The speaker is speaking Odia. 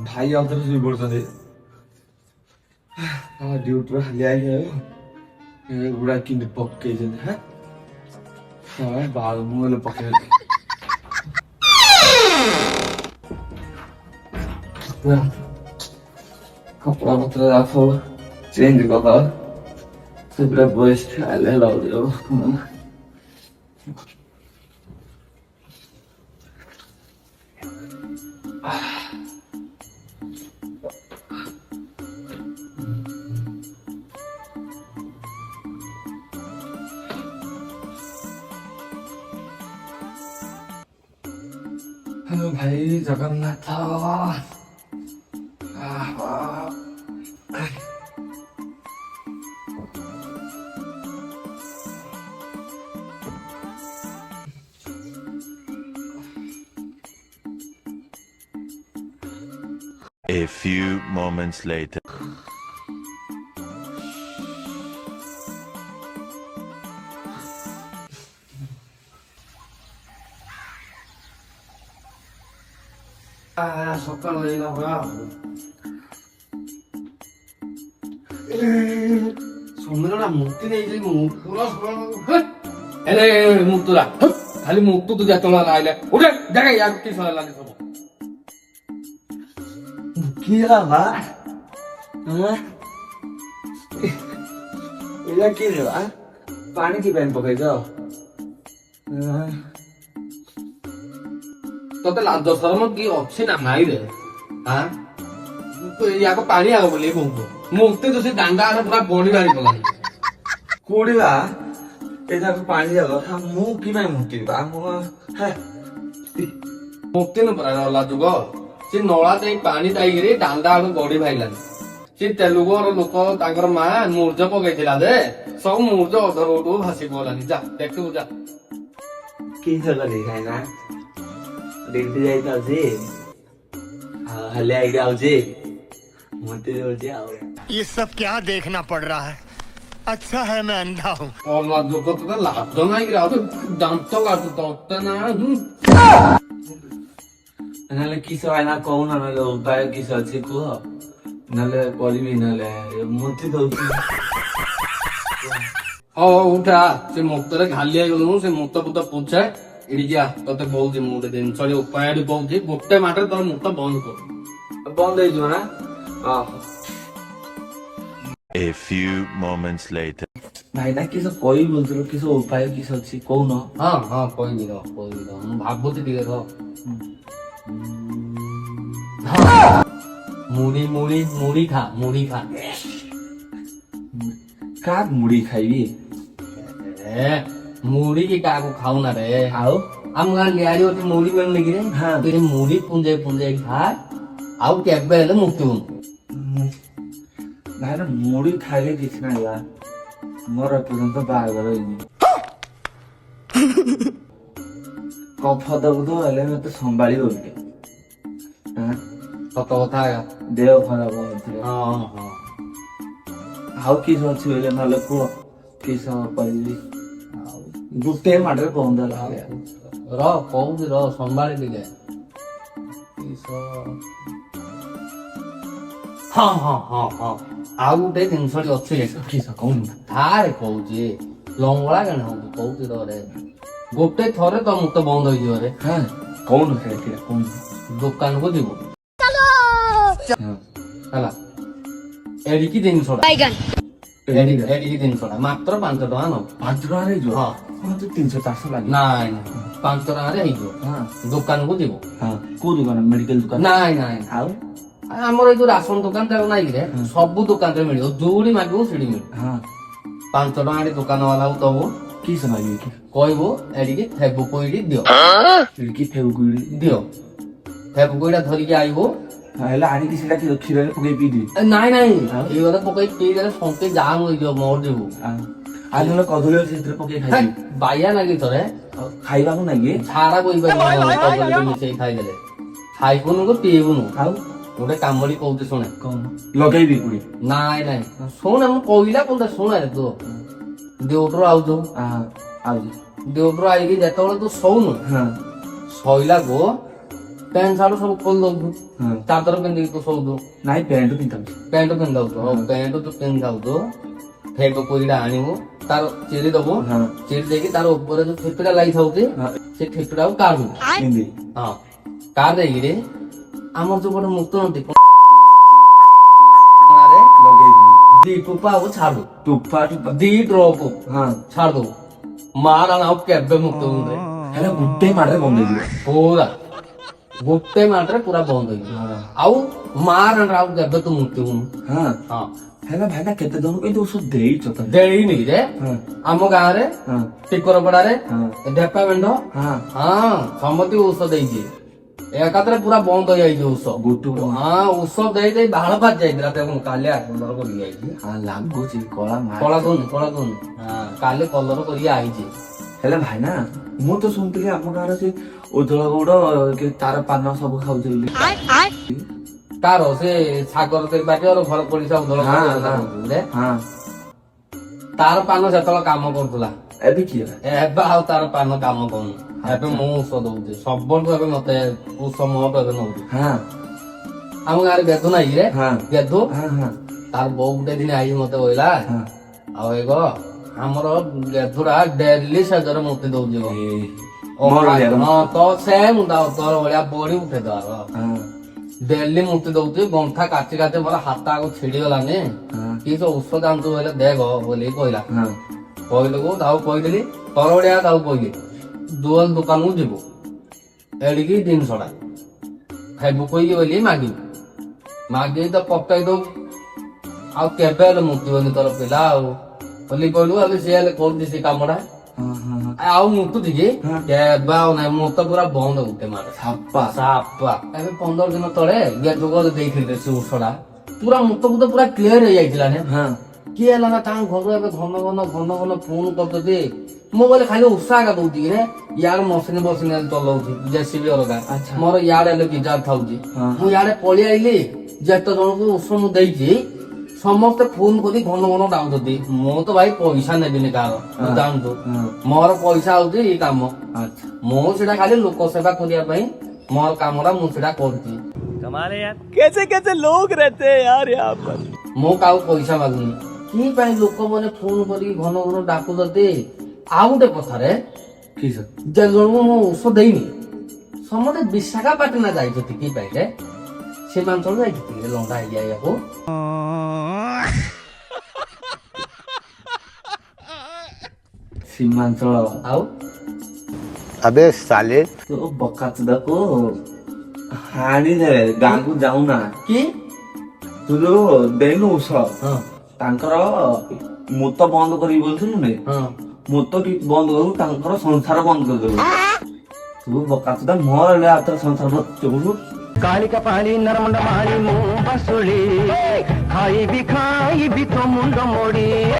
भाई आउँदा सुई पड्छ ड्युटीमा ल्याइयो बुढा किन्ने पक्कै भाग मैले पक्कै कपडा मात्र आफू चेन्ज गर्दा पुरा बेस्ट हालेर लाउँदै हो भाई Jagannath A few moments later. ସକାଳ ହେଇଗଲା ପରା ସୌମ୍ୟର ମୂର୍ତ୍ତି ନେଇଥିଲି ମୁଁ ପୁରା ହେଲେ ମୁକ୍ତୁରା ଖାଲି ମୁକ୍ତ ତୁ ଯେତେବେଳେ ଆଇଲେ ଉଠେ ଦେଖେ ୟାକୁ କି ସରିଲାନି ସବୁ କିଏ ବା ଏଇଟା କିଏ ବା ପାଣି କି ପାଇଁ ପକେଇଛ ତତେ ଲାଜ ଶରମ କି ଅଛି ନା ନାଇଁ ରେ ୟାକୁ ପାଣି ଆଗ ବୋଲି କହୁଛୁ ମୁକ୍ତି ତ ସେ ଦାଣ୍ଡା ପୁରା ବଢି ବାହାରି ଗଲାଣି କୋଉଠି ବା ଏ ଯାକୁ ପାଣି ଯାକ ମୁଁ କି ପାଇଁ ମୁକ୍ତି ବା ମୁକ୍ତି ନ ପରା ଲାଜୁକ ସେ ନଳା ଦେଇ ପାଣି ଯାଇକିରି ଦାଣ୍ଡା ଆଡୁ ବଢି ଭାଇଲାନି ସେ ତେଲୁଗୁର ଲୋକ ତାଙ୍କର ମା ମୂର୍ଜ ପକେଇଥିଲା ଯେ ସବୁ ମୂର୍ଜ ଅଧ ରୋଡୁ ଭାସି ପଡିଲାନି ଯା ଦେଖିବୁ ଯା କି ସରିଲାନି ଖାଇନା ड्यूटी जाइए हले आइडिया ये सब क्या देखना पड़ रहा है अच्छा है मैं अंधा हूँ किस कौन उपाय किस अच्छी कह ना मूर्ति दौर उठा से मुक्तर घाली गलु से मुक्त पुत पूछे इडिया तते बोल지 ମୁଁ ଗୋଟେ ଜିନିଷ ଉପାୟ କହୁଛି ଗୋଟେ ମାଟରେ ତୋର ମୁକ୍ତ ବନ୍ଦ କର ବନ୍ଦ ହେଇଯିବ ନା A few moments later. ଭାଇ ନା କିସ କହି ବୋଲୁଥିଲ କିସ ଉପାୟ କିସ ଅଛି କହୁନ ହଁ କହିବି ର ମୁଁ ଭାବୁଛି ଟିକେ ର ମୁଢି ଖା କା ମୁଢି ଖାଇବି मुड़ी की काको खाऊ ना रे आओ हम गान लियारी होती मुड़ी में लगी रे हां तेरे मुड़ी पुंजे खा आओ केबे हेले मुक्ति हुन ना मुड़ी खाइले किछ ना यार मोर पर्यंत बागर होइनी कफ दबदो हेले मते संभाळी होबे हां सत कथा देह खराब होइथिले हां हाउ किस अछि हेले नले को किस पइली गुटे माडरे पहुंदा लागे र कहू र संभाली दिले हाँ आ गुटे जिनस अच्छे किस कहू थारे कहूची लंगड़ा केन हो कहूची रे गोटे थरे तो मुक्त बंद हो जियो रे हां कौन है कौन दुकान को जीवो चलो हला एडी की जिनस बैगन एडी जिनस मात्र 5 टका न 5 टका रे जो हां तो 300 400 लागे नाଇଁ 5 टका रे हिजो हां दुकान को जीवो हां को दुकान मेडिकल दुकान नाଇଁ आउ ଆମର ଏଇ ଯୋଉ ରାସନ ଦୋକାନ ଯାକ ନାଇଁ କି ରେ ସବୁ ଦୋକାନରେ ମିଳିବ ଯୋଉଠି ମାଗିବ ସେଠି ମିଳିବ ହଁ 5 ଟଙ୍କା ଦୋକାନ ବାଲାକୁ ଦବ କି ସମାଗି କି କହିବ ଏଡିକି ଫେବୁ କୋଇଡି ଦିଅ ଏଡିକି ଫେବୁ କୋଇଡି ଦିଅ ଫେବୁ କୋଇଡା ଧରିକି ଆଇବ ହେଲେ ଆଣିକି ସେଟା କି କ୍ଷୀରରେ ପକେଇ ପି ଦିଏ ନାଇଁ ଏଇ କଥା ପକେଇ ପି ଦେଲେ ଫଙ୍କେ ଜାମ ହେଇଯିବ ମର ଯିବୁ ଆଉ ନହେଲେ କଦଳୀ ସେଥିରେ ପକେଇ ଖାଇବି ବାଇଆ ଲାଗି ଥରେ ଖାଇବାକୁ ନାଇଁ କି ଝାଡା ବୋଇ ପାରିବ କଦଳୀ ମିଶେଇ ଖାଇଦେଲେ ଖାଇବୁନୁ କି ପିଇବୁନୁ। ଆଉ ଗୋଟେ କାମଡ଼ି କହୁଛି ଶୁଣେ। କଣ ଲଗେଇବି ପୁଣି? ନାଇଁ ନାଇଁ ଶୁଣେ ମୁଁ କହିଲା କଣ ଶୁଣେ ତୁ ଡ୍ୟୁଟିରୁ ଆଉଛୁ ଆଉ ଡ୍ୟୁଟିରୁ ଆଇକି ଯେତେବେଳେ ତୁ ଶୋଉନୁ ହଁ ଶୋଇଲାକୁ ପ୍ୟାଣ୍ଟ ସାର୍ଟ ସବୁ ଖୋଲି ଦଉଛୁ ହଁ ଚାଦର ପିନ୍ଧିକି ତୁ ଶୋଉଛୁ ନାଇଁ ପ୍ୟାଣ୍ଟ ପିନ୍ଧାଉଛି। ପ୍ୟାଣ୍ଟ ପିନ୍ଧି ଦଉଛୁ ହଉ ପ୍ୟାଣ୍ଟ ତୁ ପିନ୍ଧି ଦଉଛୁ ଫେକ କୋଇଟା ଆଣିବୁ ତାର ଚିରି ଦବୁ ହଁ ଚିରି ଦେଇକି ତାର ଉପରେ ଯୋଉ ଠିପିଟା ଲାଗିଥାଉଛି ହଁ ସେ ଠିପିଟାକୁ କାଢୁ ପିନ୍ଧି ହଁ କାଢ ଦେଇକିରି ଆମର ଯୋଉ ଗୋଟେ ମୁକ୍ତ ନଦୀ ଲଗେଇବି। ଦି ଟୋପା ହବ ଛାଡୁ ଟୁପା ଟୁପା ଦି ଡ୍ରପ ହଁ ଛାଡ ଦବୁ ମାର ଆଉ କେବେ ମୁକ୍ତ ହୁଏ ହେଲେ ଗୋଟେ ମାଡରେ ବନ୍ଦ ହେଇଯିବ। ପୁରା ଗୋଟେ ମାସରେ ପୁରା ବନ୍ଦ ହେଇଯିବ ଆଉ ମାର ଆଉ କେବେ ତୁ ମୁକ୍ତି ହୁଁ ହଁ ହଁ ହେଲେ ଭାଇନା କେତେ ଜଣକୁ କିନ୍ତୁ ଔଷଧ ଦେଇଛ ତମେ? ଦେଇନି ରେ ହଁ ଆମ ଗାଁରେ ହଁ ଟିକରପଡାରେ ହଁ ଢେପା ମେଣ୍ଢ ହଁ ହଁ ସମସ୍ତେ ଔଷଧ ଦେଇଛି ଏକାଥରେ ପୁରା ବନ୍ଦ ହେଇଯାଇଛି ଔଷଧ ଗୋଟେ ହଁ ଔଷଧ ଦେଇ ଦେଇ ବାହାର ପାଚି ଯାଇଥିଲା ତେଣୁ କାଲି କଲର କରିକି ଆଇଛି ହଁ ଲାଗୁଛି କଳା ମାର। କଳା ଦଉନି ହଁ କାଲି କଲର କରିକି ଆଇଛି ହେଲେ ଭାଇନା ମୁଁ ତ ଶୁଣିଥିଲି ଆମ ଗାଁରେ ସେ ଉଜ୍ଜଳ ଗୌଡ କି ତାର ପାନ ସବୁ ଖାଉଛି ବୋଲି। ତାର ସେ ସାଗର ତ୍ରିପାଠୀର ଘର ପଡିଶା ଉଦଳ ହଁ, ହଁ ତାର ପାନ ସେତେବେଳେ କାମ କରୁଥିଲା ଏବେ କିଏ? ଏବେ ଆଉ ତାର ପାନ କାମ କରୁନି ଏବେ ମୁଁ ଔଷଧ ଦଉଛି ସବୁଠୁ ଏବେ ମତେ ଔଷଧ ମହତ ଏବେ ନଉଛି ହଁ ଆମ ଗାଁରେ ଗେଧୁ ନାହିଁ ରେ ହଁ ଗେଧୁ ହଁ ହଁ ତାର ବୋଉ ଗୋଟେ ଦିନ ଆଇ ମତେ କହିଲା ହଁ ଆଉ ଏଗ ଆମର ଗେଧୁରା ଡେଲି ସେଜରେ ମୂର୍ତ୍ତି ଦଉଛି ଗୋ। ମୋର ଭଳିଆ। ହଁ ତ ସେମ ତୋର ଭଳିଆ ବଢି ଉଠେ ତାର ହଁ ଡେଲି ମୂର୍ତ୍ତି ଦଉଛି ଗଣ୍ଠା କାଚି କାଚି ମୋର ହାତ ଆଗ ଛିଡିଗଲାନି ହଁ କି ସେ ଔଷଧ ଆଣୁଛୁ ବୋଲେ ଦେଖ ବୋଲି କହିଲା ହଁ କହିଲୁ ତାକୁ କହିଥିଲି ତୋର ଭଳିଆ ତାକୁ କହିଲି ଦୁଆଲ ଦୋକାନକୁ ଯିବୁ ଏଡିକି ଜିନିଷଟା ଖାଇବୁ କହିକି ବୋଲି ମାଗିବୁ ମାଗିକି ତ ପକେଇ ଦବୁ ଆଉ କେବେ ହେଲେ ମୁତିବନି ତୋର ପିଲା ଆଉ ବୋଲି କହିଲୁ ହେଲେ ସିଏ ହେଲେ କରୁଛି ସେ କାମଟା ହଁ ହଁ ଆଉ ମୁତୁଛି କି ହଁ। କେବେ ଆଉ ନାଇଁ ମୁଁ ତ ପୁରା ବନ୍ଦ ଗୋଟେ ମାରେ ସାପା ସାପା ଏବେ 15 ଦିନ ତଳେ ଯୋଗ ଦେଇଥିଲେ ସେ ଔଷଧ ପୁରା ମୁତ ପୁରା କ୍ଲିୟର ହେଇଯାଇଥିଲା ନା ହଁ କିଏ ହେଲା ନା ତାଙ୍କ ଘରୁ ଏବେ ଘନ ଘନ ଫୋନ କରୁଛନ୍ତି ମୁଁ କହିଲେ ଖାଲି ଉତ୍ସାହ ଦଉଛି କି ୟାର ମସିନ ବସିନ ଚଲାଉଛି ଜେସିବି ଅଲଗା ଆଚ୍ଛା। ମୋର ୟାଡେ ହେଲେ ବିଜାର ଥାଉଛି ହଁ। ମୁଁ ୟାଡେ ପଳେଇ ଆଇଲି ଯେତେ ଜଣଙ୍କୁ ଔଷଧ ମୁଁ ଦେଇଛି ସମସ୍ତେ ଫୋନ କରି ଘନ ଘନ ଡାକୁଛନ୍ତି ମୁଁ ତ ଭାଇ ପଇସା ନେବିନି କାହାର ମୁଁ ଜାଣୁଛୁ ହଁ ମୋର ପଇସା ହଉଛି ଏଇ କାମ ଆଚ୍ଛା ମୁଁ ସେଟା ଖାଲି ଲୋକ ସେବା କରିବା ପାଇଁ ମୋର କାମଟା ମୁଁ ସେଟା କରୁଛି कैसे कैसे लोग रहते हैं यार यहाँ पर। ମୁଁ କାହାକୁ ପଇସା ମାଗୁନି କି ପାଇଁ ଲୋକମାନେ ଫୋନ କରିକି ଘନ ଘନ ଡାକୁଛନ୍ତି ଆଉ ଗୋଟେ କଥାରେ କି ସାର୍ ଯେ ଜଣକୁ ମୁଁ ଔଷଧ ଦେଇନି ସମସ୍ତେ ବିଶାଖାପାଟଣା ଯାଇଛନ୍ତି କି ପାଇଁ ରେ ସୀମାଞ୍ଚଳ ଯାଇଛନ୍ତି ଲଣ୍ଡା ହେଇଯାଇବାକୁ ସୀମାଞ୍ଚଳ ଆଉ अबे साले ତୋ ବକାଚୁଦାକୁ ହାଣିଦେବେ ଗାଁକୁ ଯାଉନା କି ତୁ ଯୋଉ ଦେଇନୁ ଔଷଧ ହଁ ତାଙ୍କର ମୁତ ବନ୍ଦ କରିବି ବୋଲଥିଲୁ ନେ ହଁ ମୁତ ବନ୍ଦ କରୁ ତାଙ୍କର ସଂସାର ବନ୍ଦ କରିଦେବୁ ତୁ ବକାଚୁଦା ମୋର ହେଲେ ହାତରେ ସଂସାର ଚବୁଛୁ କାଳିକା ପାଳି ନରମଣ୍ଡ ମାଳି ମୁଁ ବସୁଳି ଖାଇବି ତ ମୁଣ୍ଡ ମୋଡ଼ି